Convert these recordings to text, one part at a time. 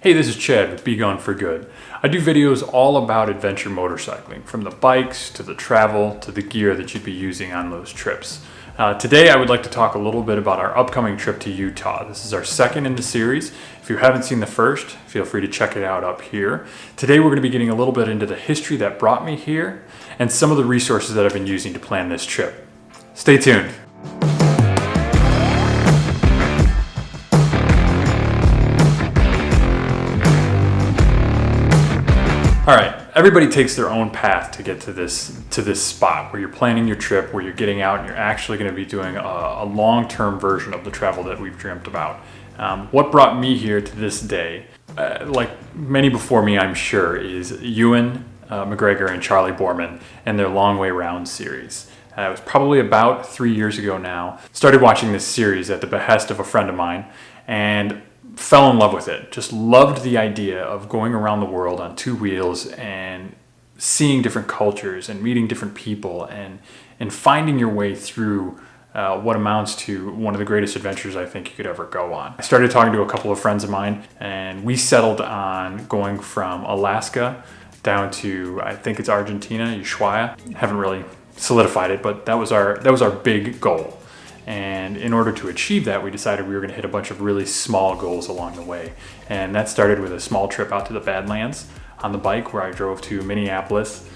Hey, this is Chad with BeGoneForGood. I do videos all about adventure motorcycling, from the bikes to the travel to the gear that you'd be using on those trips. Today I would like to talk a little bit about our upcoming trip to Utah. This is our second in the series. If you haven't seen the first, feel free to check it out up here. Today we're going to be getting a little bit into the history that brought me here and some of the resources that I've been using to plan this trip. Stay tuned. All right, everybody takes their own path to get to this spot where you're planning your trip, where you're getting out and you're actually going to be doing a long-term version of the travel that we've dreamt about. What brought me here to this day, like many before me I'm sure, is Ewan McGregor and Charlie Borman and their Long Way Round series. It was probably about 3 years ago now. Started watching this series at the behest of a friend of mine and fell in love with it. Just loved the idea of going around the world on two wheels and seeing different cultures and meeting different people and finding your way through what amounts to one of the greatest adventures I think you could ever go on. I started talking to a couple of friends of mine and we settled on going from Alaska down to, I think it's Argentina, Ushuaia. Haven't really solidified it, but that was our big goal. And in order to achieve that, we decided we were going to hit a bunch of really small goals along the way. And that started with a small trip out to the Badlands on the bike, where I drove to Minneapolis,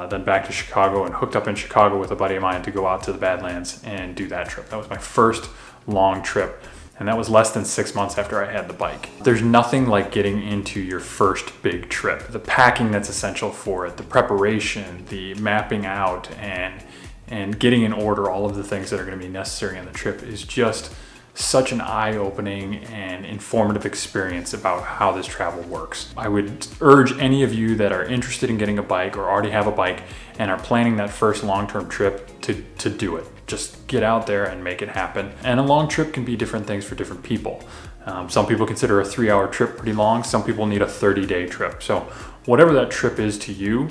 then back to Chicago, and hooked up in Chicago with a buddy of mine to go out to the Badlands and do that trip. That was my first long trip, and that was less than 6 months after I had the bike. There's nothing like getting into your first big trip. The packing that's essential for it, the preparation, the mapping out, and getting in order all of the things that are going to be necessary on the trip is just such an eye-opening and informative experience about how this travel works. I would urge any of you that are interested in getting a bike or already have a bike and are planning that first long-term trip to do it. Just get out there and make it happen. And a long trip can be different things for different people. Some people consider a 3-hour trip pretty long. Some people need a 30-day trip. So whatever that trip is to you,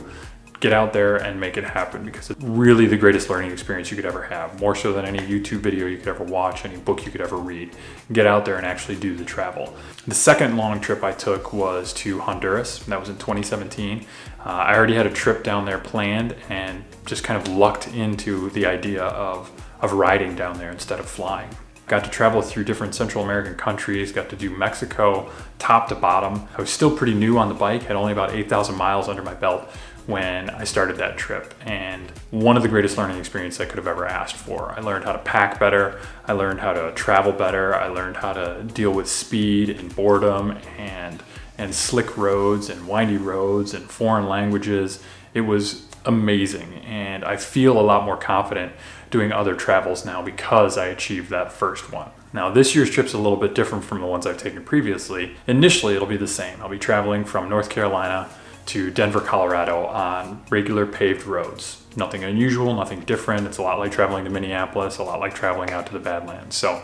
get out there and make it happen, because it's really the greatest learning experience you could ever have, more so than any YouTube video you could ever watch, any book you could ever read. Get out there and actually do the travel. The second long trip I took was to Honduras. That was in 2017. I already had a trip down there planned and just kind of lucked into the idea of riding down there instead of flying. Got to travel through different Central American countries, got to do Mexico top to bottom. I was still pretty new on the bike, had only about 8,000 miles under my belt when I started that trip, and one of the greatest learning experiences I could have ever asked for. I learned how to pack better, I learned how to travel better, I learned how to deal with speed and boredom and slick roads and windy roads and foreign languages. It was amazing, and I feel a lot more confident doing other travels now because I achieved that first one. Now, this year's trip's a little bit different from the ones I've taken previously. Initially, it'll be the same. I'll be traveling from North Carolina to Denver, Colorado on regular paved roads. Nothing unusual, nothing different. It's a lot like traveling to Minneapolis, a lot like traveling out to the Badlands. So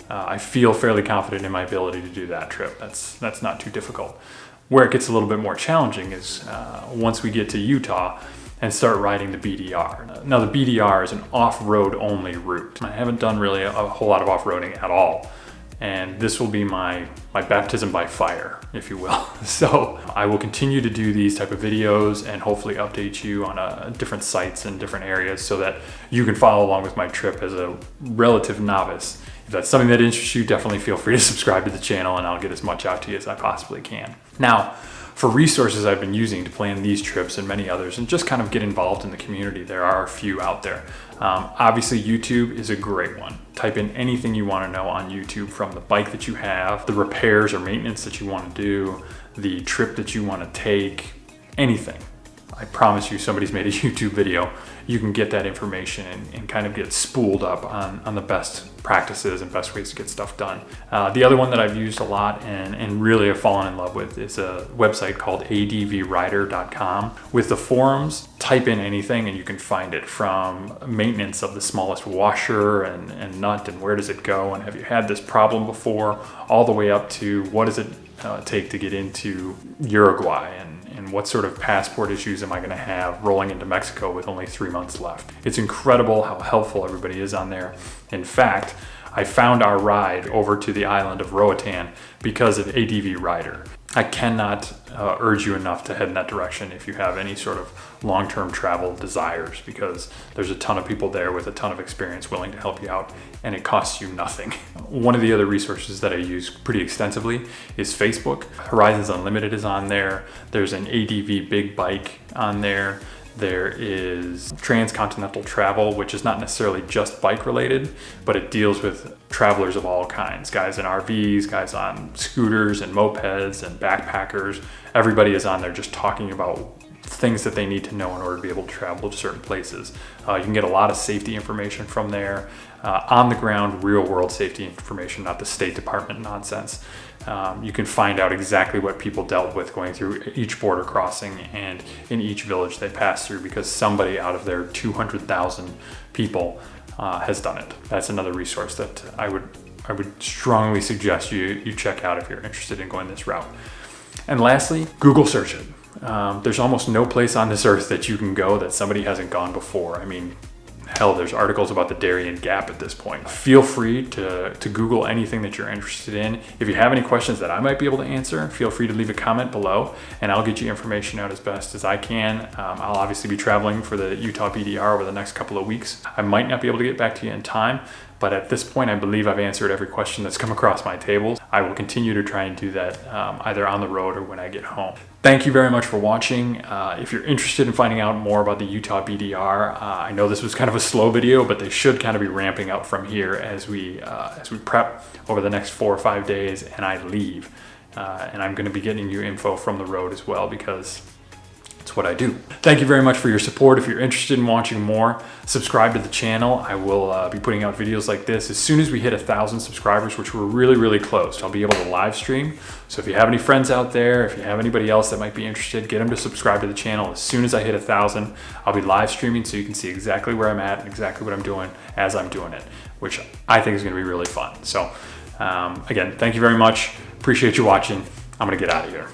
I feel fairly confident in my ability to do that trip. That's not too difficult. Where it gets a little bit more challenging is once we get to Utah and start riding the BDR. Now, the BDR is an off-road only route. I haven't done really a whole lot of off-roading at all. And this will be my baptism by fire, if you will. So I will continue to do these type of videos and hopefully update you on different sites and different areas so that you can follow along with my trip as a relative novice. If that's something that interests you, definitely feel free to subscribe to the channel and I'll get as much out to you as I possibly can. Now, for resources I've been using to plan these trips and many others and just kind of get involved in the community, there are a few out there. Obviously, YouTube is a great one. Type in anything you want to know on YouTube, from the bike that you have, the repairs or maintenance that you want to do, the trip that you want to take, anything. I promise you, somebody's made a YouTube video. You can get that information and kind of get spooled up on the best practices and best ways to get stuff done. The other one that I've used a lot and really have fallen in love with is a website called advrider.com. With the forums, type in anything and you can find it, from maintenance of the smallest washer and nut and where does it go and have you had this problem before, all the way up to what does it take to get into Uruguay and what sort of passport issues am I going to have rolling into Mexico with only 3 months left. It's incredible how helpful everybody is on there. In fact, I found our ride over to the island of Roatan because of ADV Rider. I cannot urge you enough to head in that direction if you have any sort of long-term travel desires, because there's a ton of people there with a ton of experience willing to help you out, and it costs you nothing. One of the other resources that I use pretty extensively is Facebook. Horizons Unlimited is on there. There's an ADV Big Bike on there. There is Transcontinental Travel, which is not necessarily just bike related, but it deals with travelers of all kinds. Guys in RVs, guys on scooters and mopeds and backpackers. Everybody is on there just talking about things that they need to know in order to be able to travel to certain places. You can get a lot of safety information from there. On the ground, real world safety information, not the State Department nonsense. You can find out exactly what people dealt with going through each border crossing and in each village they passed through, because somebody out of their 200,000 people has done it. That's another resource that I would strongly suggest you check out if you're interested in going this route. And lastly, Google search it. There's almost no place on this earth that you can go that somebody hasn't gone before. I mean, hell, there's articles about the Darien Gap at this point. Feel free to Google anything that you're interested in. If you have any questions that I might be able to answer, feel free to leave a comment below and I'll get you information out as best as I can. I'll obviously be traveling for the Utah BDR over the next couple of weeks. I might not be able to get back to you in time, but at this point, I believe I've answered every question that's come across my tables. I will continue to try and do that either on the road or when I get home. Thank you very much for watching. If you're interested in finding out more about the Utah BDR, I know this was kind of a slow video, but they should kind of be ramping up from here as we prep over the next 4 or 5 days and I leave. And I'm gonna be getting you info from the road as well, because it's what I do. Thank you very much for your support. If you're interested in watching more, subscribe to the channel. I will be putting out videos like this as soon as we hit 1,000 subscribers, which we're really close. I'll be able to live stream. So if you have any friends out there, if you have anybody else that might be interested, get them to subscribe to the channel. As soon as I hit 1,000, I'll be live streaming so you can see exactly where I'm at and exactly what I'm doing as I'm doing it, which I think is gonna be really fun. So again, thank you very much. Appreciate you watching. I'm gonna get out of here.